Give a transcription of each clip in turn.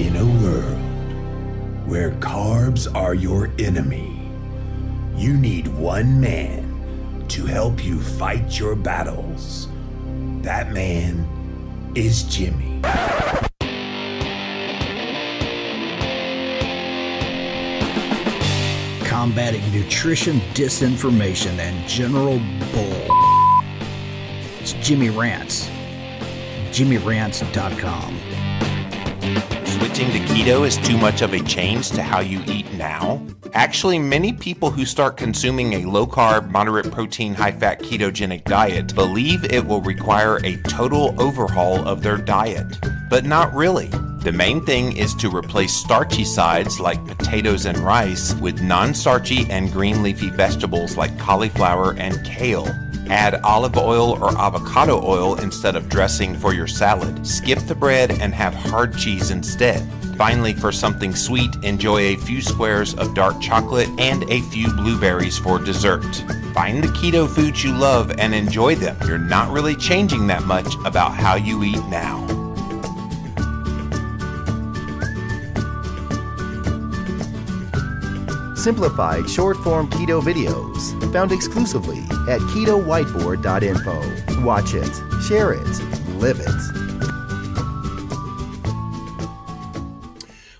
In a world where carbs are your enemy, you need one man to help you fight your battles. That man is Jimmy. Combating nutrition disinformation and general bull. It's Jimmy Rants. JimmyRants.com. Switching to keto is too much of a change to how you eat now? Actually, many people who start consuming a low-carb, moderate-protein, high-fat ketogenic diet believe it will require a total overhaul of their diet. But not really. The main thing is to replace starchy sides like potatoes and rice with non-starchy and green leafy vegetables like cauliflower and kale. Add olive oil or avocado oil instead of dressing for your salad. Skip the bread and have hard cheese instead. Finally, for something sweet, enjoy a few squares of dark chocolate and a few blueberries for dessert. Find the keto foods you love and enjoy them. You're not really changing that much about how you eat now. Simplified short-form keto videos found exclusively at ketowhiteboard.info. Watch it, share it, live it.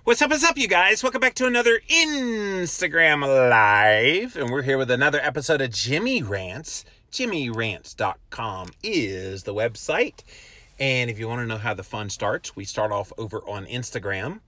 What's up, you guys? Welcome back to another Instagram Live. And we're here with another episode of Jimmy Rants. JimmyRants.com is the website. And if you want to know how the fun starts, we start off over on Instagram.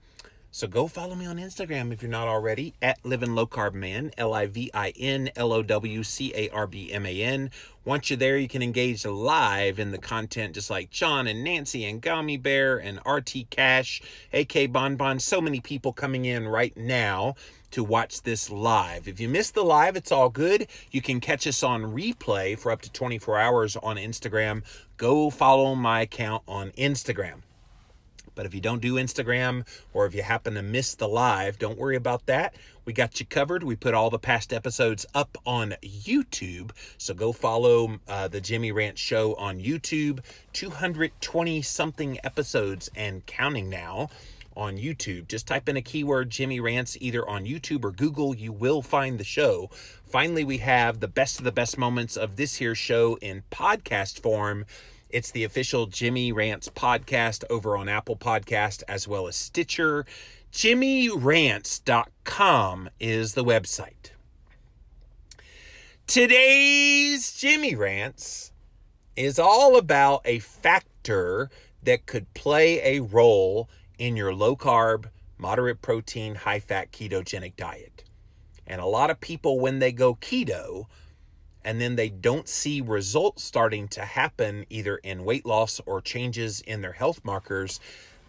So go follow me on Instagram if you're not already, at Living Low Carb Man, LIVINLOWCARBMAN. Once you're there, you can engage live in the content just like John and Nancy and Gummy Bear and RT Cash, AK Bonbon. So many people coming in right now to watch this live. If you missed the live, it's all good. You can catch us on replay for up to 24 hours on Instagram. Go follow my account on Instagram. But if you don't do Instagram or if you happen to miss the live, don't worry about that. We got you covered. We put all the past episodes up on YouTube. So go follow the Jimmy Rant Show on YouTube. 220-something episodes and counting now on YouTube. Just type in a keyword, Jimmy Rants, either on YouTube or Google. You will find the show. Finally, we have the best of the best moments of this here show in podcast form. It's the official Jimmy Rants podcast over on Apple Podcast as well as Stitcher. JimmyRants.com is the website. Today's Jimmy Rants is all about a factor that could play a role in your low-carb, moderate-protein, high-fat ketogenic diet. And a lot of people, when they go keto, and then they don't see results starting to happen either in weight loss or changes in their health markers,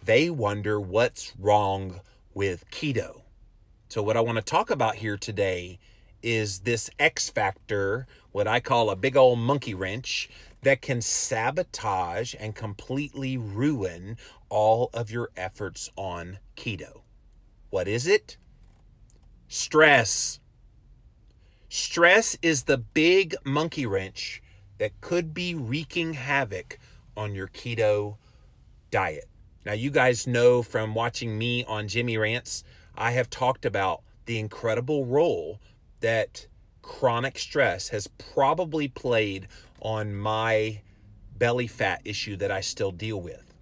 they wonder what's wrong with keto. So what I want to talk about here today is this X factor, what I call a big old monkey wrench, that can sabotage and completely ruin all of your efforts on keto. What is it? Stress. Stress is the big monkey wrench that could be wreaking havoc on your keto diet. Now, you guys know from watching me on Jimmy Rants, I have talked about the incredible role that chronic stress has probably played on my belly fat issue that I still deal with.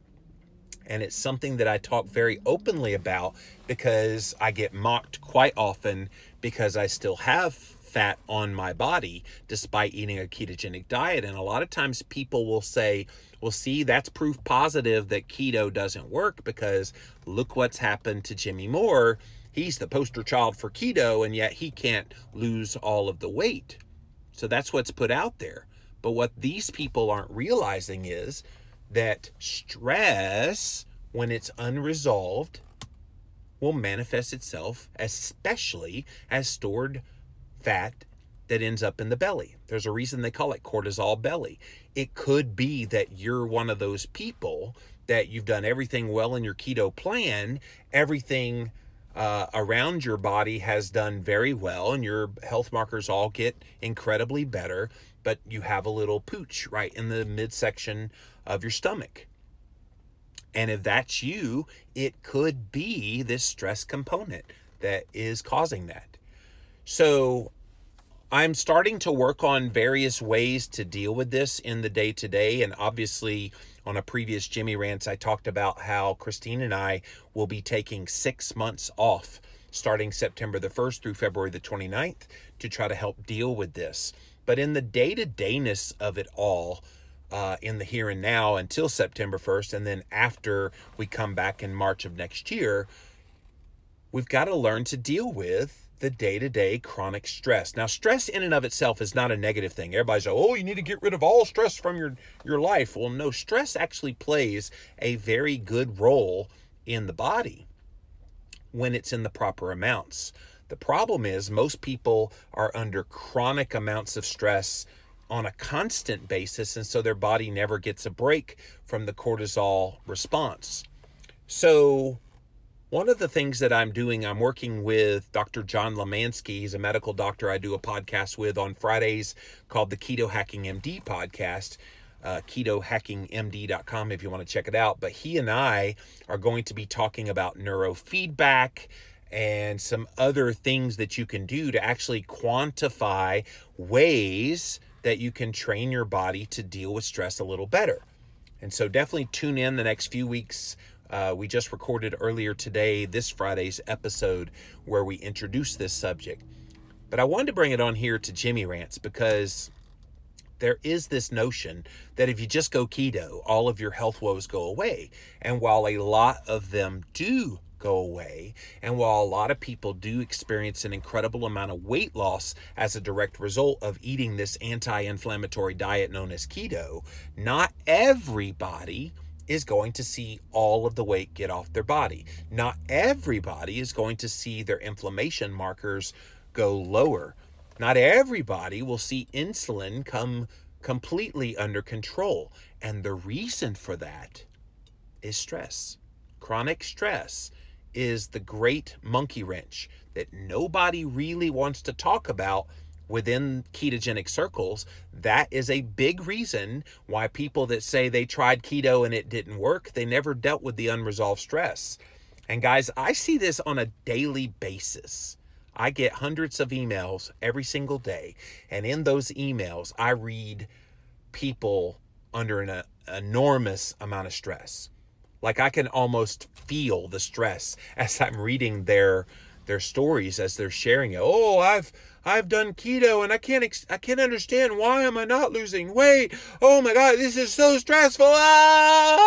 And it's something that I talk very openly about because I get mocked quite often because I still have fat on my body despite eating a ketogenic diet. And a lot of times people will say, well, see, that's proof positive that keto doesn't work because look what's happened to Jimmy Moore. He's the poster child for keto and yet he can't lose all of the weight. So that's what's put out there. But what these people aren't realizing is that stress, when it's unresolved, will manifest itself especially as stored fat that ends up in the belly. There's a reason they call it cortisol belly. It could be that you're one of those people that you've done everything well in your keto plan, everything around your body has done very well, and your health markers all get incredibly better, but you have a little pooch right in the midsection of your stomach. And if that's you, it could be this stress component that is causing that. So I'm starting to work on various ways to deal with this in the day-to-day. And obviously, on a previous Jimmy Rants, I talked about how Christine and I will be taking 6 months off starting September the 1st through February the 29th to try to help deal with this. But in the day-to-dayness of it all, in the here and now until September 1st, and then after we come back in March of next year, we've got to learn to deal with the day-to-day chronic stress. Now, stress in and of itself is not a negative thing. Everybody's like, oh, you need to get rid of all stress from your life. Well, no, stress actually plays a very good role in the body when it's in the proper amounts. The problem is most people are under chronic amounts of stress on a constant basis, and so their body never gets a break from the cortisol response. So one of the things that I'm doing, I'm working with Dr. John Lemansky. He's a medical doctor I do a podcast with on Fridays called the Keto Hacking MD podcast, ketohackingmd.com if you want to check it out. But he and I are going to be talking about neurofeedback and some other things that you can do to actually quantify ways that you can train your body to deal with stress a little better. And so definitely tune in the next few weeks. We just recorded earlier today, this Friday's episode, where we introduced this subject. But I wanted to bring it on here to Jimmy Rants because there is this notion that if you just go keto, all of your health woes go away. And while a lot of them do go away, and while a lot of people do experience an incredible amount of weight loss as a direct result of eating this anti-inflammatory diet known as keto, not everybody is going to see all of the weight get off their body. Not everybody is going to see their inflammation markers go lower. Not everybody will see insulin come completely under control. And the reason for that is stress. Chronic stress is the great monkey wrench that nobody really wants to talk about within ketogenic circles. That is a big reason why people that say they tried keto and it didn't work, they never dealt with the unresolved stress. And guys, I see this on a daily basis. I get hundreds of emails every single day. And in those emails, I read people under an enormous amount of stress. Like I can almost feel the stress as I'm reading their stories as they're sharing it. Oh, I've done keto and I can't understand, why am I not losing weight? Oh my God, this is so stressful. Ah!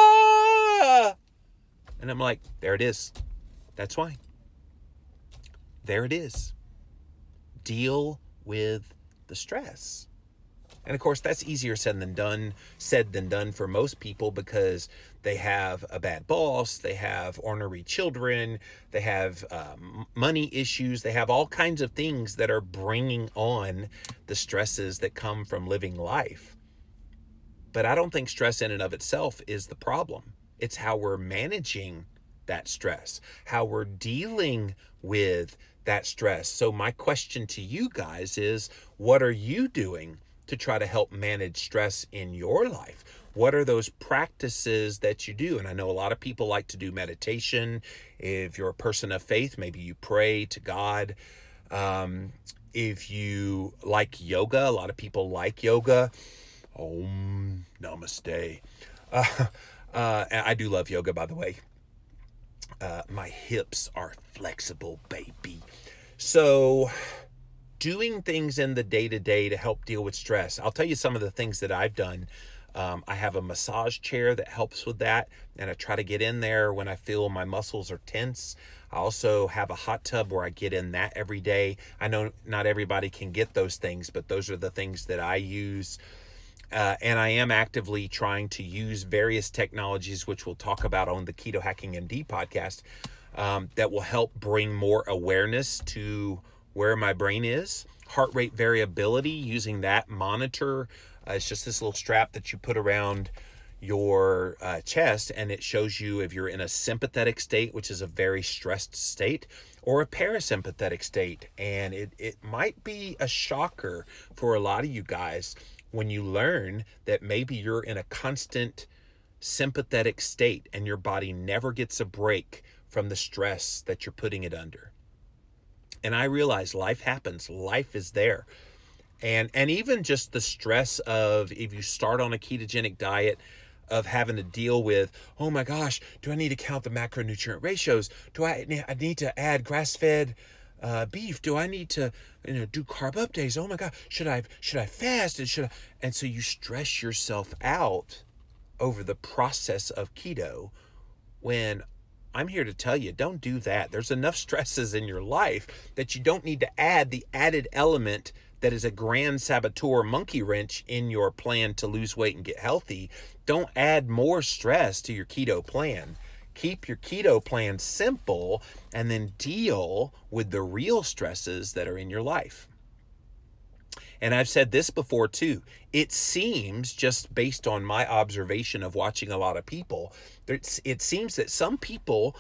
And I'm like, there it is. That's why. There it is. Deal with the stress. And of course, that's easier said than done for most people because they have a bad boss, they have ornery children, they have money issues, they have all kinds of things that are bringing on the stresses that come from living life. But I don't think stress in and of itself is the problem. It's how we're managing that stress, how we're dealing with that stress. So my question to you guys is, what are you doing to try to help manage stress in your life? What are those practices that you do? And I know a lot of people like to do meditation. If you're a person of faith, maybe you pray to God. If you like yoga, a lot of people like yoga. Om Namaste. I do love yoga, by the way. My hips are flexible, baby. So doing things in the day-to-day to help deal with stress. I'll tell you some of the things that I've done. I have a massage chair that helps with that, and I try to get in there when I feel my muscles are tense. I also have a hot tub where I get in that every day. I know not everybody can get those things, but those are the things that I use. And I am actively trying to use various technologies, which we'll talk about on the Keto Hacking MD podcast, that will help bring more awareness to where my brain is. Heart rate variability, using that monitor. It's just this little strap that you put around your chest, and it shows you if you're in a sympathetic state, which is a very stressed state, or a parasympathetic state. And it might be a shocker for a lot of you guys when you learn that maybe you're in a constant sympathetic state, and your body never gets a break from the stress that you're putting it under. And I realize life happens. Life is there. And even just the stress of, if you start on a ketogenic diet, of having to deal with, oh my gosh, do I need to count the macronutrient ratios? Do I need to add grass-fed beef? Do I need to do carb up days? Oh my God, should I fast? And so you stress yourself out over the process of keto, when I'm here to tell you, don't do that. There's enough stresses in your life that you don't need to add the added element that is a grand saboteur monkey wrench in your plan to lose weight and get healthy. Don't add more stress to your keto plan. Keep your keto plan simple, and then deal with the real stresses that are in your life. And I've said this before too. It seems, just based on my observation of watching a lot of people, it seems that some people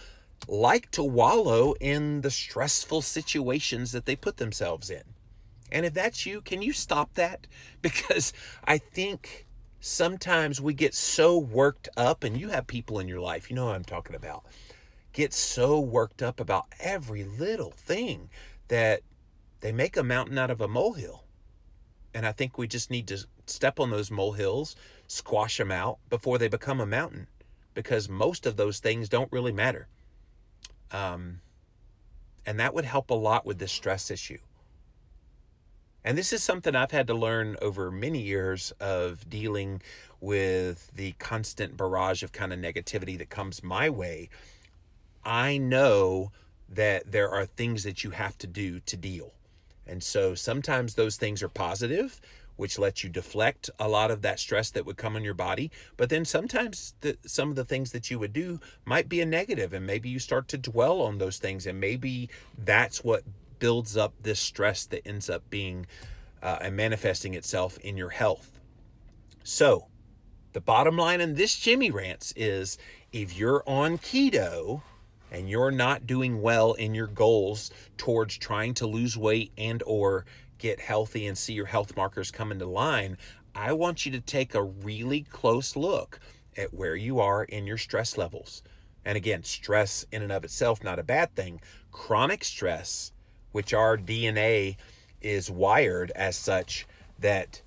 like to wallow in the stressful situations that they put themselves in. And if that's you, can you stop that? Because I think sometimes we get so worked up, and you have people in your life, you know what I'm talking about, get so worked up about every little thing that they make a mountain out of a molehill. And I think we just need to step on those molehills, squash them out before they become a mountain, because most of those things don't really matter. And that would help a lot with this stress issue. And this is something I've had to learn over many years of dealing with the constant barrage of kind of negativity that comes my way. I know that there are things that you have to do to deal. And so sometimes those things are positive, which lets you deflect a lot of that stress that would come on your body. But then sometimes some of the things that you would do might be a negative, and maybe you start to dwell on those things, and maybe that's what builds up this stress that ends up being and manifesting itself in your health. So the bottom line in this Jimmy Rants is, if you're on keto and you're not doing well in your goals towards trying to lose weight and or get healthy and see your health markers come into line, I want you to take a really close look at where you are in your stress levels. And again, stress in and of itself, not a bad thing. Chronic stress, which our DNA is wired as such that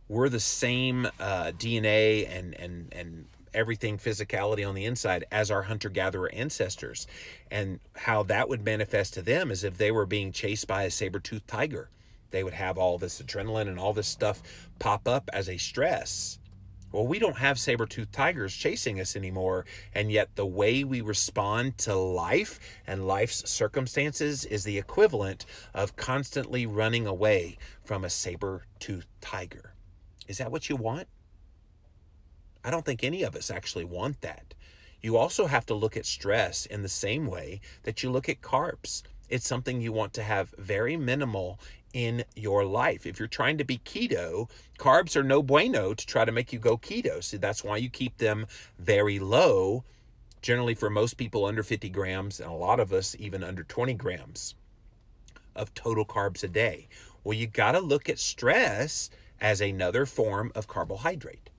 we're the same DNA and everything, physicality on the inside, as our hunter-gatherer ancestors. And how that would manifest to them is if they were being chased by a saber-toothed tiger. They would have all this adrenaline and all this stuff pop up as a stress. Well, we don't have saber-toothed tigers chasing us anymore, and yet the way we respond to life and life's circumstances is the equivalent of constantly running away from a saber-toothed tiger. Is that what you want? I don't think any of us actually want that. You also have to look at stress in the same way that you look at carbs. It's something you want to have very minimal in your life. If you're trying to be keto, carbs are no bueno to try to make you go keto. So that's why you keep them very low, generally for most people under 50 grams, and a lot of us even under 20 grams of total carbs a day. Well, you got to look at stress as another form of carbohydrate,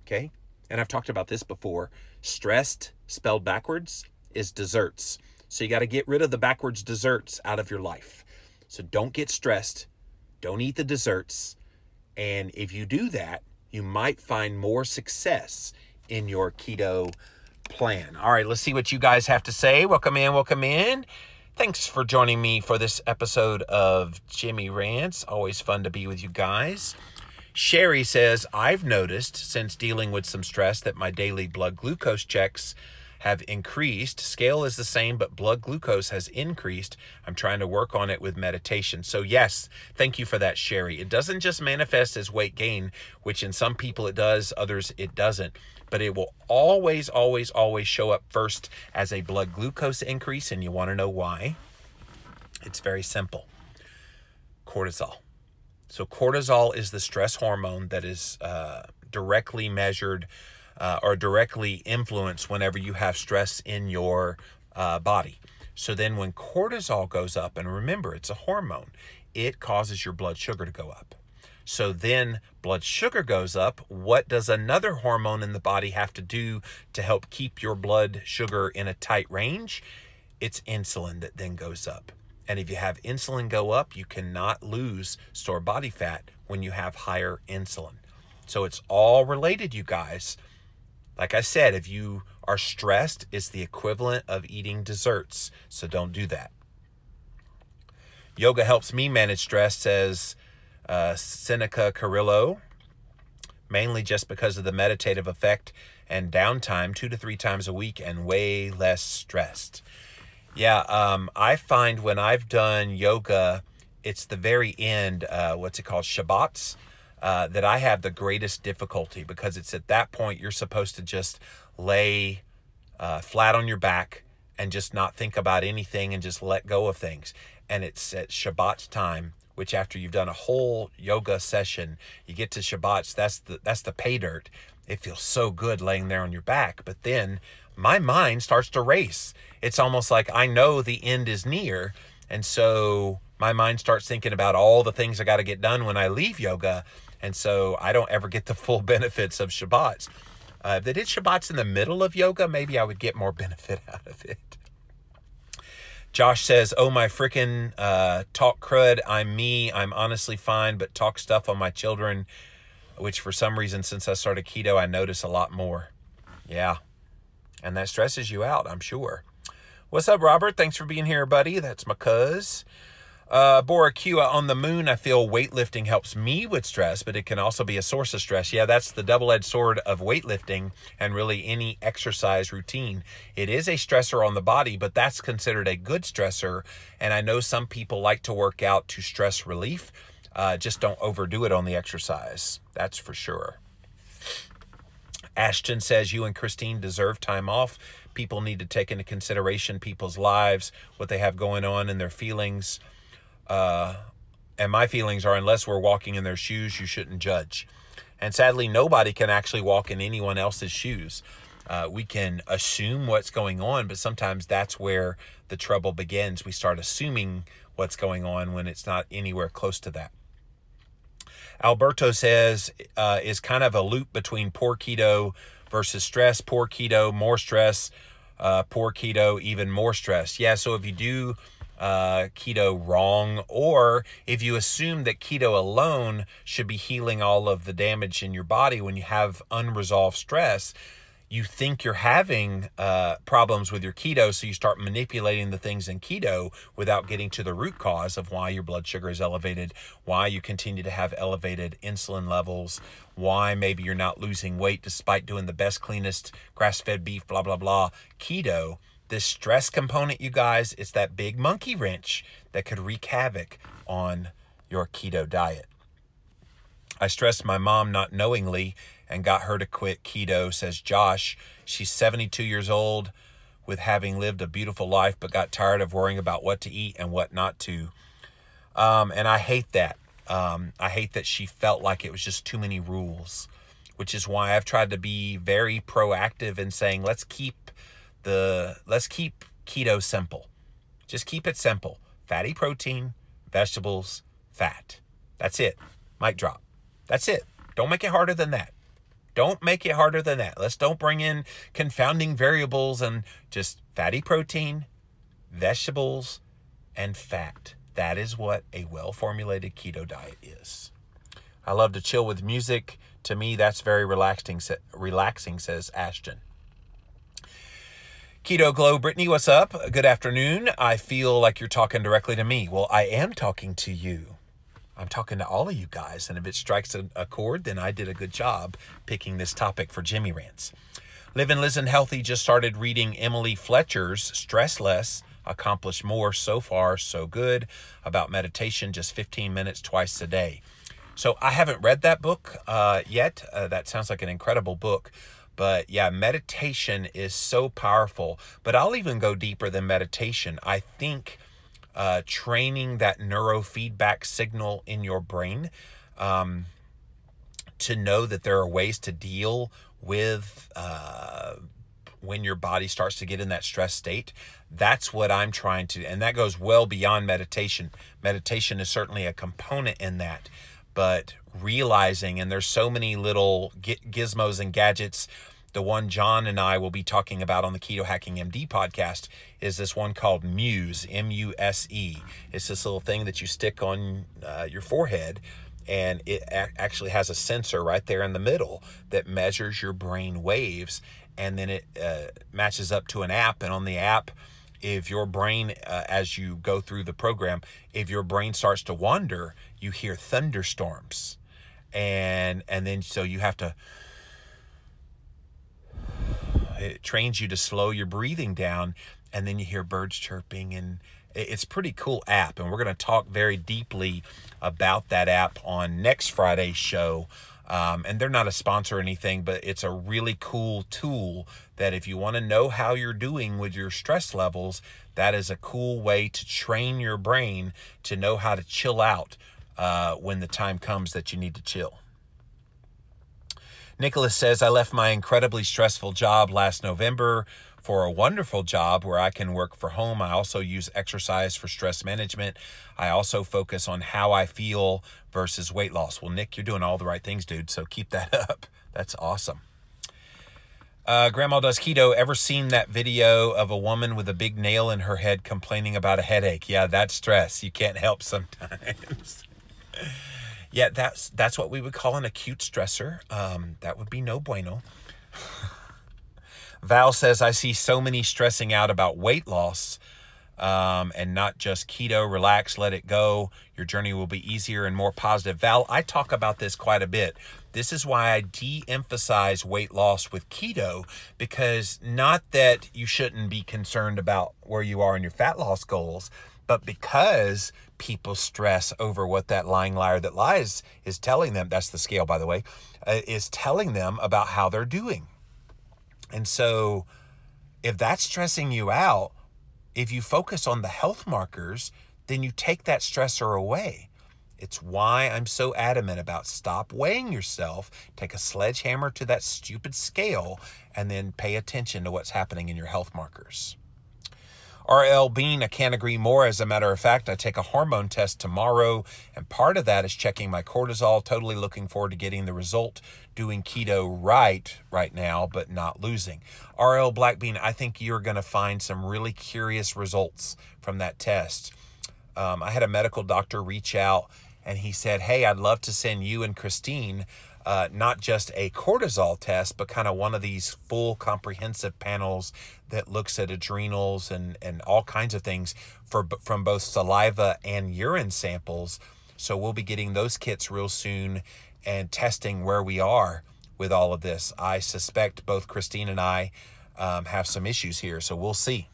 okay? And I've talked about this before. Stressed, spelled backwards, is desserts. So you got to get rid of the backwards desserts out of your life. So don't get stressed. Don't eat the desserts. And if you do that, you might find more success in your keto plan. All right, let's see what you guys have to say. Welcome in, welcome in. Thanks for joining me for this episode of Jimmy Rants. Always fun to be with you guys. Sherry says, I've noticed since dealing with some stress that my daily blood glucose checks have increased. Scale is the same, but blood glucose has increased. I'm trying to work on it with meditation. So yes, thank you for that, Sherry. It doesn't just manifest as weight gain, which in some people it does, others it doesn't. But it will always, always, always show up first as a blood glucose increase. And you want to know why? It's very simple. Cortisol. So cortisol is the stress hormone that is directly measured or directly influenced whenever you have stress in your body. So then when cortisol goes up, and remember, it's a hormone, it causes your blood sugar to go up. So then blood sugar goes up. What does another hormone in the body have to do to help keep your blood sugar in a tight range? It's insulin that then goes up. And if you have insulin go up, you cannot lose stored body fat when you have higher insulin. So it's all related, you guys. Like I said, if you are stressed, it's the equivalent of eating desserts. So don't do that. Yoga helps me manage stress, says Seneca Carrillo, mainly just because of the meditative effect and downtime 2 to 3 times a week and way less stressed. Yeah, I find when I've done yoga, it's the very end, what's it called, Shabbats, that I have the greatest difficulty, because it's at that point you're supposed to just lay flat on your back and just not think about anything and just let go of things. And it's at Shabbat's time, which after you've done a whole yoga session, you get to Shabbat's, that's the pay dirt. It feels so good laying there on your back. But then my mind starts to race. It's almost like I know the end is near. And so my mind starts thinking about all the things I got to get done when I leave yoga. And so I don't ever get the full benefits of Shabbats. If they did Shabbats in the middle of yoga, maybe I would get more benefit out of it. Josh says, oh, my frickin' talk crud. I'm me. I'm honestly fine, but talk stuff on my children, which for some reason, since I started keto, I notice a lot more. Yeah. And that stresses you out, I'm sure. What's up, Robert? Thanks for being here, buddy. That's my cuz. Borakua, on the moon, I feel weightlifting helps me with stress, but it can also be a source of stress. Yeah, that's the double-edged sword of weightlifting and really any exercise routine. It is a stressor on the body, but that's considered a good stressor. And I know some people like to work out to stress relief. Just don't overdo it on the exercise. That's for sure. Ashton says, you and Christine deserve time off. People need to take into consideration people's lives, what they have going on, and their feelings. And my feelings are, unless we're walking in their shoes, you shouldn't judge. And sadly, nobody can actually walk in anyone else's shoes. We can assume what's going on, but sometimes that's where the trouble begins. We start assuming what's going on when it's not anywhere close to that. Alberto says, is kind of a loop between poor keto versus stress. Poor keto, more stress. Poor keto, even more stress. Yeah, so if you do keto wrong, or if you assume that keto alone should be healing all of the damage in your body when you have unresolved stress, you think you're having problems with your keto, so you start manipulating the things in keto without getting to the root cause of why your blood sugar is elevated, why you continue to have elevated insulin levels, why maybe you're not losing weight despite doing the best, cleanest grass-fed beef, blah, blah, blah. Keto, this stress component, you guys, it's that big monkey wrench that could wreak havoc on your keto diet. I stressed my mom not knowingly and got her to quit keto, says Josh. She's 72 years old with having lived a beautiful life, but got tired of worrying about what to eat and what not to. And I hate that. I hate that she felt like it was just too many rules, which is why I've tried to be very proactive in saying, let's keep keto simple. Just keep it simple. Fatty protein, vegetables, fat. That's it. Mic drop. That's it. Don't make it harder than that. Don't make it harder than that. Let's don't bring in confounding variables, and just fatty protein, vegetables, and fat. That is what a well-formulated keto diet is. I love to chill with music. To me, that's very relaxing, says Ashton. Keto Glow, Brittany, what's up? Good afternoon. I feel like you're talking directly to me. Well, I am talking to you. I'm talking to all of you guys, and if it strikes a chord, then I did a good job picking this topic for Jimmy Rants. Live and Listen Healthy just started reading Emily Fletcher's Stress Less, Accomplish More. So far, so good. About meditation, just 15 minutes twice a day. So I haven't read that book yet. That sounds like an incredible book. But yeah, meditation is so powerful. But I'll even go deeper than meditation. I think training that neurofeedback signal in your brain to know that there are ways to deal with when your body starts to get in that stress state. That's what I'm trying to, and that goes well beyond meditation. Meditation is certainly a component in that, but realizing, and there's so many little gizmos and gadgets. The one John and I will be talking about on the Keto Hacking MD podcast is this one called Muse, M-U-S-E. It's this little thing that you stick on your forehead, and it actually has a sensor right there in the middle that measures your brain waves, and then it matches up to an app. And on the app, if your brain, as you go through the program, if your brain starts to wander, you hear thunderstorms. And then so you have to, it trains you to slow your breathing down, and then you hear birds chirping, and it's a pretty cool app. And we're going to talk very deeply about that app on next Friday's show. And they're not a sponsor or anything, but it's a really cool tool that if you want to know how you're doing with your stress levels, that is a cool way to train your brain to know how to chill out when the time comes that you need to chill. Nicholas says, I left my incredibly stressful job last November for a wonderful job where I can work from home. I also use exercise for stress management. I also focus on how I feel versus weight loss. Well, Nick, you're doing all the right things, dude, so keep that up. That's awesome. Grandma Does Keto, ever seen that video of a woman with a big nail in her head complaining about a headache? Yeah, that's stress. You can't help sometimes. Yeah, that's what we would call an acute stressor. That would be no bueno. Val says, I see so many stressing out about weight loss and not just keto. Relax, let it go. Your journey will be easier and more positive. Val, I talk about this quite a bit. This is why I de-emphasize weight loss with keto, because not that you shouldn't be concerned about where you are in your fat loss goals, but because people stress over what that lying liar that lies is telling them, that's the scale, by the way, is telling them about how they're doing. And so if that's stressing you out, if you focus on the health markers, then you take that stressor away. It's why I'm so adamant about stop weighing yourself, take a sledgehammer to that stupid scale, and then pay attention to what's happening in your health markers. RL Bean, I can't agree more. As a matter of fact, I take a hormone test tomorrow, and part of that is checking my cortisol. Totally looking forward to getting the result, doing keto right now, but not losing. RL Black Bean, I think you're going to find some really curious results from that test. I had a medical doctor reach out, and he said, hey, I'd love to send you and Christine not just a cortisol test, but kind of one of these full comprehensive panels that looks at adrenals and all kinds of things from both saliva and urine samples. So we'll be getting those kits real soon and testing where we are with all of this. I suspect both Christine and I have some issues here, so we'll see.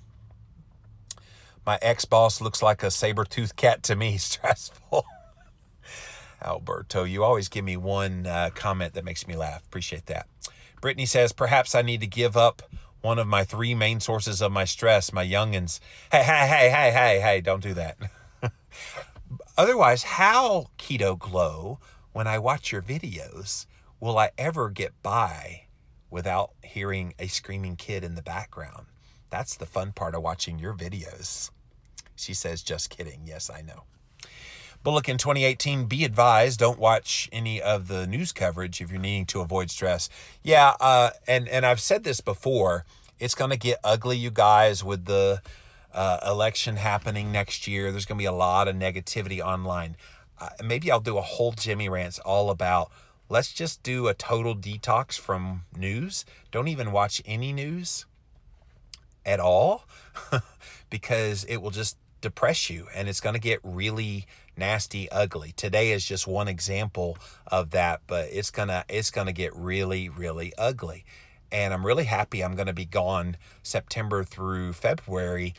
My ex-boss looks like a saber-toothed cat to me. Stressful. Alberto, you always give me one comment that makes me laugh. Appreciate that. Brittany says, perhaps I need to give up one of my 3 main sources of my stress, my youngins. Hey, don't do that. Otherwise, how, Keto Glow, when I watch your videos, will I ever get by without hearing a screaming kid in the background? That's the fun part of watching your videos. She says, just kidding. Yes, I know. Bullock in 2018, be advised, don't watch any of the news coverage if you're needing to avoid stress. Yeah, and I've said this before, it's going to get ugly, you guys, with the election happening next year. There's going to be a lot of negativity online. Maybe I'll do a whole Jimmy Rants all about, let's just do a total detox from news. Don't even watch any news at all, because it will just depress you, and it's going to get really nasty, ugly. Today is just one example of that, but it's gonna get really, really ugly. And I'm really happy I'm going to be gone September through February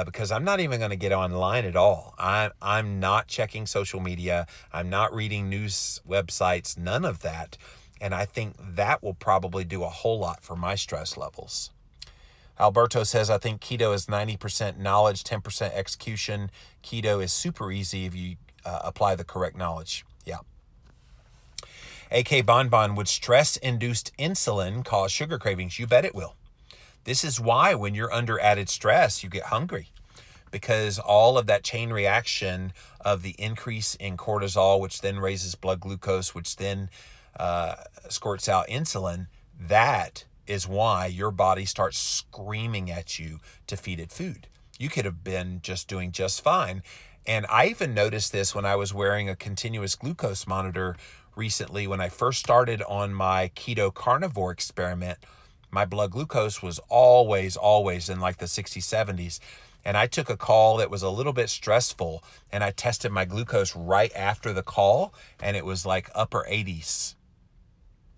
because I'm not even going to get online at all. I'm not checking social media. I'm not reading news websites, none of that. And I think that will probably do a whole lot for my stress levels. Alberto says, I think keto is 90% knowledge, 10% execution. Keto is super easy if you apply the correct knowledge. Yeah. AK Bonbon, would stress-induced insulin cause sugar cravings? You bet it will. This is why when you're under added stress, you get hungry. because all of that chain reaction of the increase in cortisol, which then raises blood glucose, which then squirts out insulin, that is why your body starts screaming at you to feed it food. You could have been just doing just fine. And I even noticed this when I was wearing a continuous glucose monitor recently. When I first started on my keto carnivore experiment, my blood glucose was always in like the 60s, 70s. And I took a call that was a little bit stressful, and I tested my glucose right after the call, and it was like upper 80s.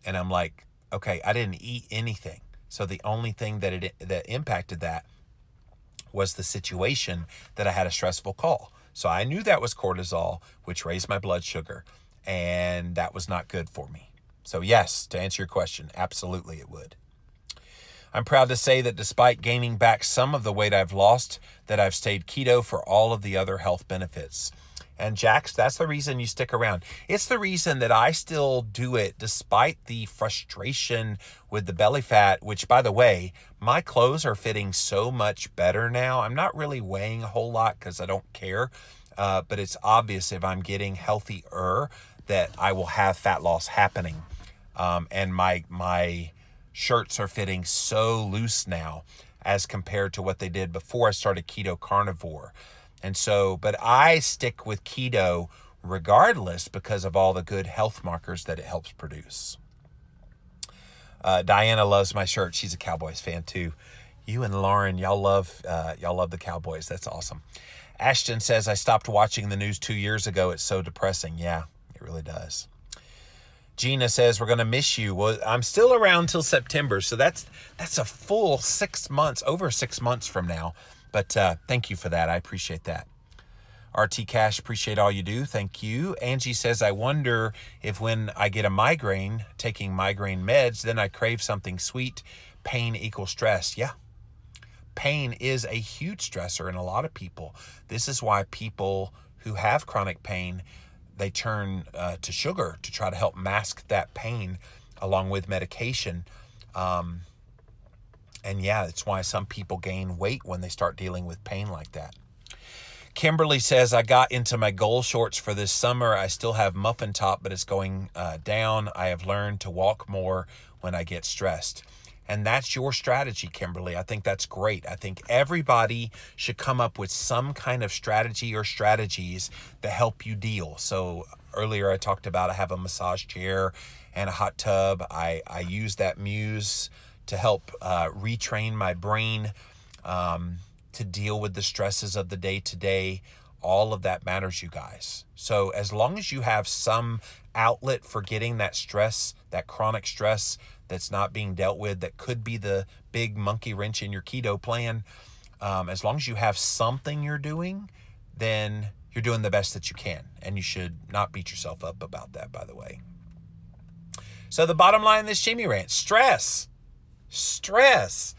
And I'm like, okay, I didn't eat anything. So the only thing that impacted that was the situation that I had a stressful call. So I knew that was cortisol, which raised my blood sugar, and that was not good for me. So yes, to answer your question, absolutely it would. I'm proud to say that despite gaining back some of the weight I've lost, that I've stayed keto for all of the other health benefits. And Jax, that's the reason you stick around. It's the reason that I still do it despite the frustration with the belly fat, which, by the way, my clothes are fitting so much better now. I'm not really weighing a whole lot because I don't care. But it's obvious if I'm getting healthier that I will have fat loss happening. And my shirts are fitting so loose now as compared to what they did before I started keto carnivore. And so, but I stick with keto regardless because of all the good health markers that it helps produce. Diana loves my shirt. She's a Cowboys fan too. You and Lauren, y'all love the Cowboys. That's awesome. Ashton says, I stopped watching the news 2 years ago. It's so depressing. Yeah, it really does. Gina says, we're going to miss you. Well, I'm still around till September. So that's a full 6 months, over 6 months from now. But thank you for that. I appreciate that. RT Cash, appreciate all you do. Thank you. Angie says, I wonder if when I get a migraine, taking migraine meds, then I crave something sweet. Pain equals stress. Yeah. Pain is a huge stressor in a lot of people. This is why people who have chronic pain, they turn to sugar to try to help mask that pain along with medication. And yeah, it's why some people gain weight when they start dealing with pain like that. Kimberly says, I got into my goal shorts for this summer. I still have muffin top, but it's going down. I have learned to walk more when I get stressed. And that's your strategy, Kimberly. I think that's great. I think everybody should come up with some kind of strategy or strategies that help you deal. So earlier I talked about I have a massage chair and a hot tub. I use that Muse to help retrain my brain to deal with the stresses of the day-to-day. All of that matters, you guys. So as long as you have some outlet for getting that stress, that chronic stress that's not being dealt with, that could be the big monkey wrench in your keto plan, as long as you have something you're doing, then you're doing the best that you can. And you should not beat yourself up about that, by the way. So the bottom line in this Jimmy Rant, stress is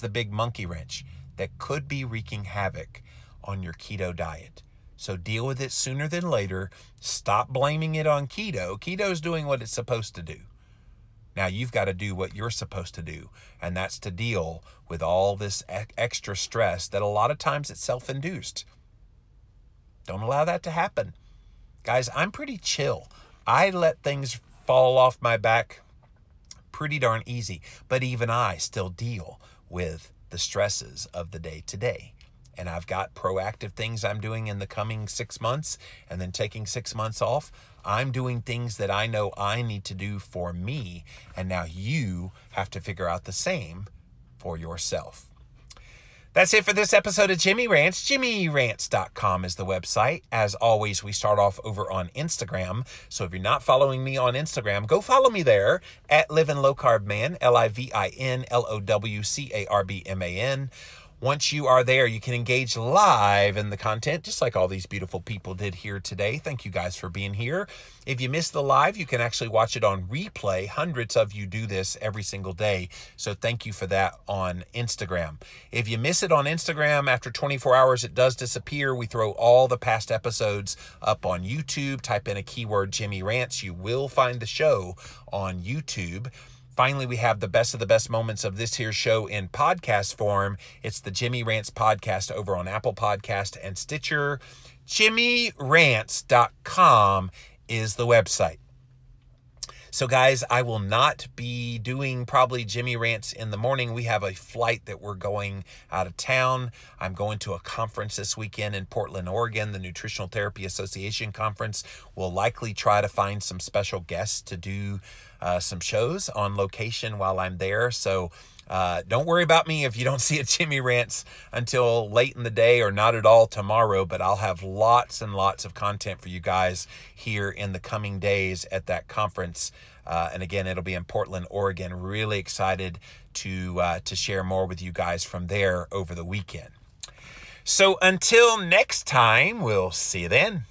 the big monkey wrench that could be wreaking havoc on your keto diet. So deal with it sooner than later. Stop blaming it on keto. Keto's doing what it's supposed to do. Now you've got to do what you're supposed to do, and that's to deal with all this extra stress that a lot of times it's self-induced. Don't allow that to happen. Guys, I'm pretty chill. I let things fall off my back pretty darn easy, but even I still deal with the stresses of the day-to-day. And I've got proactive things I'm doing in the coming 6 months, and then taking 6 months off. I'm doing things that I know I need to do for me, and now you have to figure out the same for yourself. That's it for this episode of Jimmy Rants. JimmyRants.com is the website. As always, we start off over on Instagram. So if you're not following me on Instagram, go follow me there at Livin' Low Carb Man, LIVINLOWCARBMAN. Once you are there, you can engage live in the content, just like all these beautiful people did here today. Thank you guys for being here. If you missed the live, you can actually watch it on replay. Hundreds of you do this every single day. So thank you for that on Instagram. If you miss it on Instagram, after 24 hours, it does disappear. We throw all the past episodes up on YouTube. Type in a keyword, Jimmy Rants. You will find the show on YouTube. Finally, we have the best of the best moments of this here show in podcast form. It's the Jimmy Rants podcast over on Apple Podcast and Stitcher. JimmyRants.com is the website. So guys, I will not be doing probably Jimmy Rants in the morning. We have a flight that we're going out of town. I'm going to a conference this weekend in Portland, Oregon, the Nutritional Therapy Association conference. We'll likely try to find some special guests to do some shows on location while I'm there. So don't worry about me if you don't see a Jimmy Rants until late in the day or not at all tomorrow, but I'll have lots and lots of content for you guys here in the coming days at that conference. And again, it'll be in Portland, Oregon. Really excited to share more with you guys from there over the weekend. So until next time, we'll see you then.